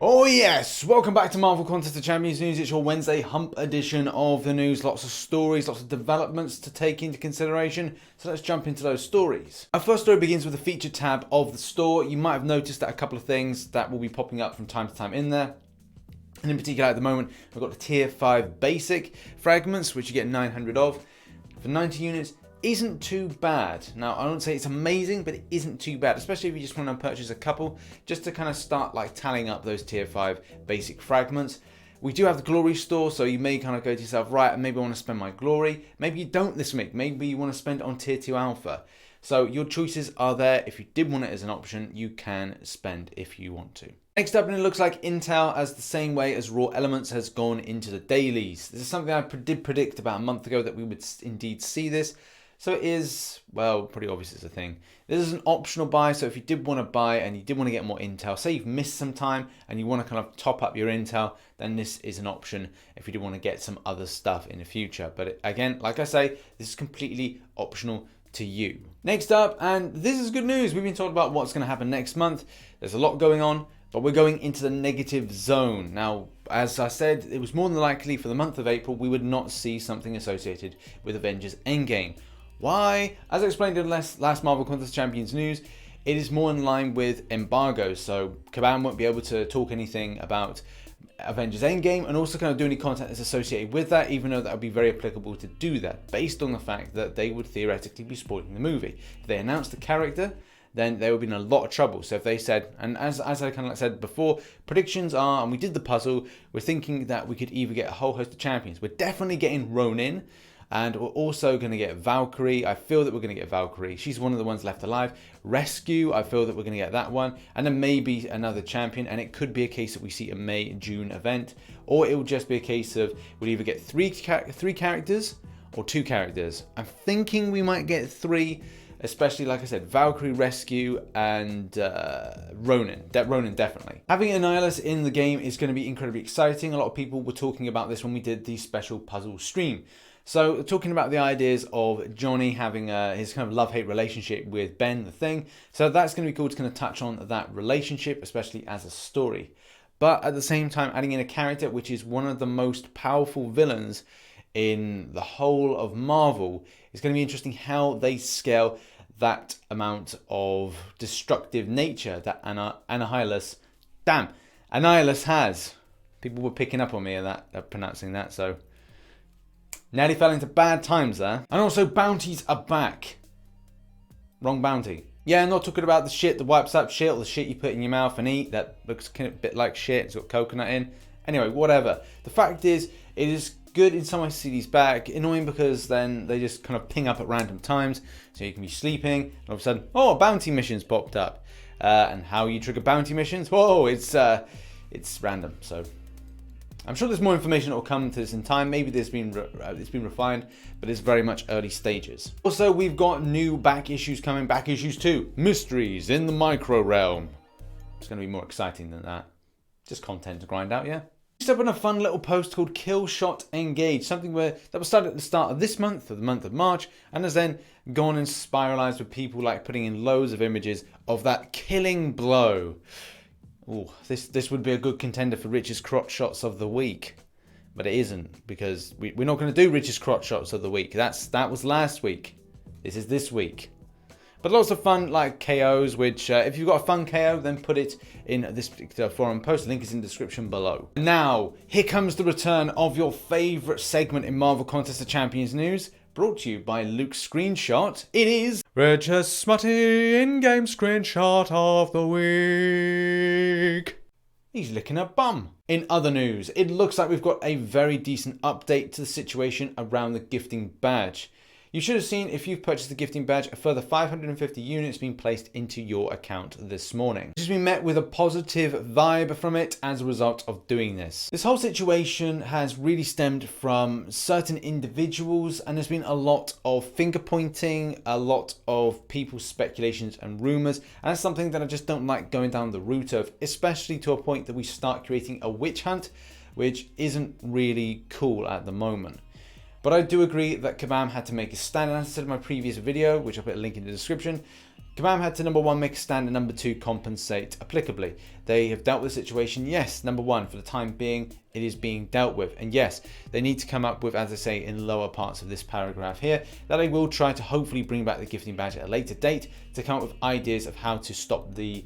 Oh yes, welcome back to Marvel Contest of Champions News. It's your Wednesday hump edition of the news. Lots of stories, lots of developments to take into consideration. So let's jump into those stories. Our first story begins with the featured tab of the store. You might have noticed that a couple of things that will be popping up from time to time in there. And in particular at the moment, we've got the tier 5 basic fragments, which you get 900 of. For 90 units, isn't too bad. Now, I won't say it's amazing, but it isn't too bad, especially if you just want to purchase a couple, just to kind of start like tallying up those tier 5 basic fragments. We do have the glory store, so you may kind of go to yourself, right, maybe I want to spend my glory. Maybe you don't this week. Maybe you want to spend it on tier 2 alpha. So your choices are there. If you did want it as an option, you can spend if you want to. Next up, and it looks like Intel, as the same way as Raw Elements, has gone into the dailies. This is something I did predict about a month ago that we would indeed see this. So it is, well, pretty obvious it's a thing. This is an optional buy, so if you did want to buy and you did want to get more Intel, say you've missed some time and you want to kind of top up your Intel, then this is an option if you do want to get some other stuff in the future. But again, like I say, this is completely optional to you. Next up, and this is good news, we've been told about what's going to happen next month. There's a lot going on, but we're going into the negative zone. Now, as I said, it was more than likely for the month of April, we would not see something associated with Avengers Endgame. Why? As I explained in last Marvel Contest Champions news, it is more in line with embargoes. So Kabam won't be able to talk anything about Avengers Endgame and also kind of do any content that's associated with that, even though that would be very applicable to do that, based on the fact that they would theoretically be spoiling the movie. If they announced the character, then they would be in a lot of trouble. So if they said, and as I kind of said before, predictions are, and we did the puzzle, we're thinking that we could either get a whole host of champions. We're definitely getting Ronin. And we're also going to get Valkyrie. I feel that we're going to get Valkyrie. She's one of the ones left alive. Rescue, I feel that we're going to get that one. And then maybe another champion. And it could be a case that we see a May-June event. Or it will just be a case of we'll either get three characters or 2 characters. I'm thinking we might get 3, especially, like I said, Valkyrie, Rescue, and Ronin. Ronin, definitely. Having Annihilus in the game is going to be incredibly exciting. A lot of people were talking about this when we did the special puzzle stream. So talking about the ideas of Johnny having his kind of love-hate relationship with Ben, the Thing. So that's going to be cool to kind of touch on that relationship, especially as a story. But at the same time, adding in a character which is one of the most powerful villains in the whole of Marvel, is going to be interesting how they scale that amount of destructive nature that Annihilus has. People were picking up on me at pronouncing that, so... Nearly fell into bad times there. And also, bounties are back. Wrong bounty. Yeah, I'm not talking about the shit that wipes up shit or the shit you put in your mouth and eat that looks kind of a bit like shit. It's got coconut in. Anyway, whatever. The fact is, it is good in some ways to see these back. Annoying because then they just kind of ping up at random times. So you can be sleeping and all of a sudden, oh, bounty missions popped up. And how you trigger bounty missions? Whoa, it's random. So... I'm sure there's more information that will come to this in time. Maybe it's been refined, but it's very much early stages. Also, we've got new back issues coming. Back issues 2. Mysteries in the Micro Realm. It's going to be more exciting than that. Just content to grind out, yeah? Just up on a fun little post called Kill Shot Engage. Something that was started at the start of this month, or the month of March, and has then gone and spiralized with people like putting in loads of images of that killing blow. Ooh, this would be a good contender for richest crotch shots of the week, but it isn't, because we're not going to do richest crotch shots of the week. That was last week. This is this week. But lots of fun like KOs, which if you've got a fun KO, then put it in this particular forum post. The link is in the description below. Now, here comes the return of your favorite segment in Marvel Contest of Champions news, brought to you by Luke's Screenshot. It is Rich's Smutty in-game screenshot of the week. He's licking a bum. In other news, it looks like we've got a very decent update to the situation around the gifting badge. You should have seen, if you've purchased the gifting badge, a further 550 units being placed into your account this morning. It's been met with a positive vibe from it as a result of doing this. This whole situation has really stemmed from certain individuals, and there's been a lot of finger pointing, a lot of people's speculations and rumors, and that's something that I just don't like going down the route of, especially to a point that we start creating a witch hunt, which isn't really cool at the moment. But I do agree that Kabam had to make a stand, and as I said in my previous video, which I'll put a link in the description, Kabam had to number 1 make a stand and number 2 compensate applicably. They have dealt with the situation. Yes, number 1, for the time being, it is being dealt with. And yes, they need to come up with, as I say in lower parts of this paragraph here, that I will try to hopefully bring back the gifting badge at a later date to come up with ideas of how to stop the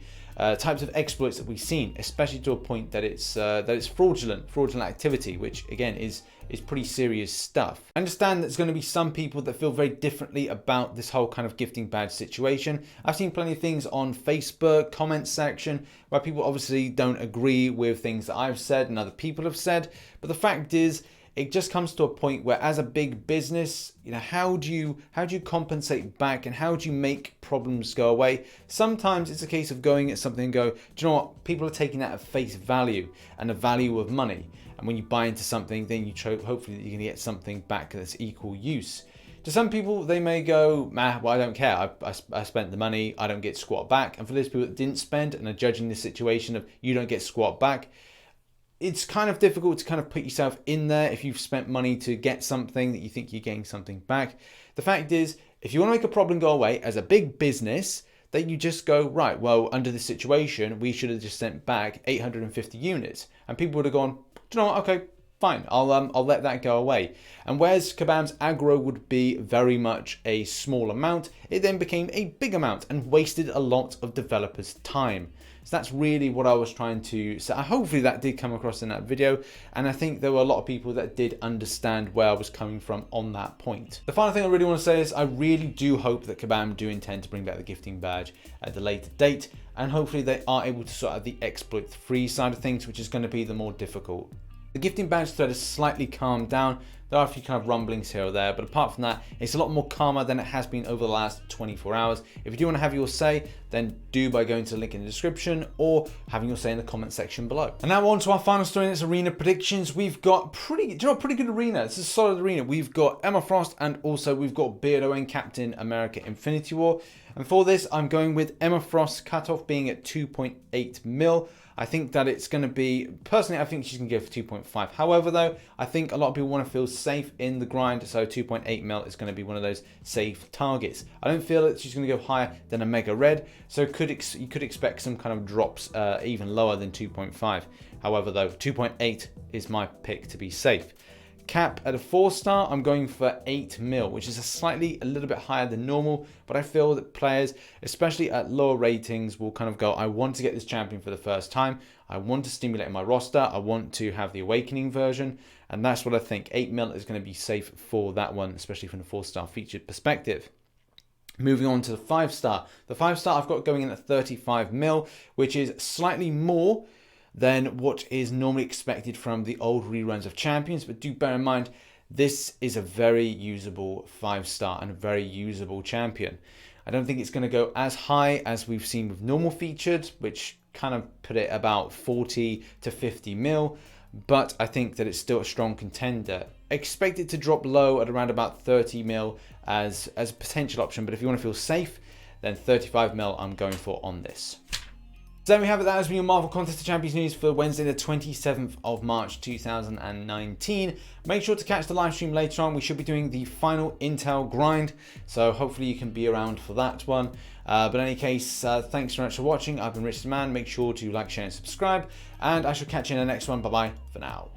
types of exploits that we've seen, especially to a point that it's fraudulent activity, which again is pretty serious stuff. I understand there's going to be some people that feel very differently about this whole kind of gifting badge situation. I've seen plenty of things on Facebook comment section where people obviously don't agree with things that I've said and other people have said, but the fact is, it just comes to a point where, as a big business, you know, how do you compensate back and how do you make problems go away? Sometimes it's a case of going at something and go, do you know what? People are taking that at face value and the value of money. And when you buy into something, then you hopefully you're going to get something back that's equal use. To some people, they may go, well, I don't care. I spent the money. I don't get squat back. And for those people that didn't spend and are judging the situation of you don't get squat back, it's kind of difficult to kind of put yourself in there if you've spent money to get something that you think you're getting something back. The fact is, if you want to make a problem go away as a big business, then you just go, right, well, under this situation, we should have just sent back 850 units. And people would have gone, do you know what? Okay, fine, I'll let that go away. And whereas Kabam's aggro would be very much a small amount, it then became a big amount and wasted a lot of developers' time. So that's really what I was trying to say. Hopefully that did come across in that video, and I think there were a lot of people that did understand where I was coming from on that point. The final thing I really want to say is I really do hope that Kabam do intend to bring back the gifting badge at the later date, and hopefully they are able to sort out the exploit-free side of things, which is going to be the more difficult. The gifting badge thread has slightly calmed down. There are a few kind of rumblings here or there, but apart from that, it's a lot more calmer than it has been over the last 24 hours. If you do want to have your say, then do by going to the link in the description or having your say in the comment section below. And now on to our final story in this arena predictions. We've got pretty good arena. It's a solid arena. We've got Emma Frost and also we've got Beardo and Captain America Infinity War. And for this, I'm going with Emma Frost's cutoff being at 2.8 mil. I think that it's going to be, personally, I think she's going to go for 2.5. However, though, I think a lot of people want to feel safe in the grind, so 2.8 mil is going to be one of those safe targets. I don't feel that she's going to go higher than a Mega Red, so you could expect some kind of drops even lower than 2.5. However, though, 2.8 is my pick to be safe. Cap at a 4-star, I'm going for 8 mil, which is a little bit higher than normal, but I feel that players, especially at lower ratings, will kind of go, I want to get this champion for the first time, I want to stimulate my roster, I want to have the Awakening version, and that's what I think. 8 mil is going to be safe for that one, especially from the 4-star featured perspective. Moving on to the 5-star. The 5-star I've got going in at 35 mil, which is slightly more than what is normally expected from the old reruns of champions, but do bear in mind this is a very usable 5-star and a very usable champion. I don't think it's going to go as high as we've seen with normal featured, which kind of put it about 40 to 50 mil, but I think that it's still a strong contender. Expect it to drop low at around about 30 mil as a potential option, but if you want to feel safe, then 35 mil I'm going for on this. So there we have it. That has been your Marvel Contest of Champions news for Wednesday the 27th of March 2019. Make sure to catch the live stream later on. We should be doing the final Intel grind, so hopefully you can be around for that one. But in any case, thanks very much for watching. I've been RichTheMan. Make sure to like, share and subscribe, and I shall catch you in the next one. Bye bye for now.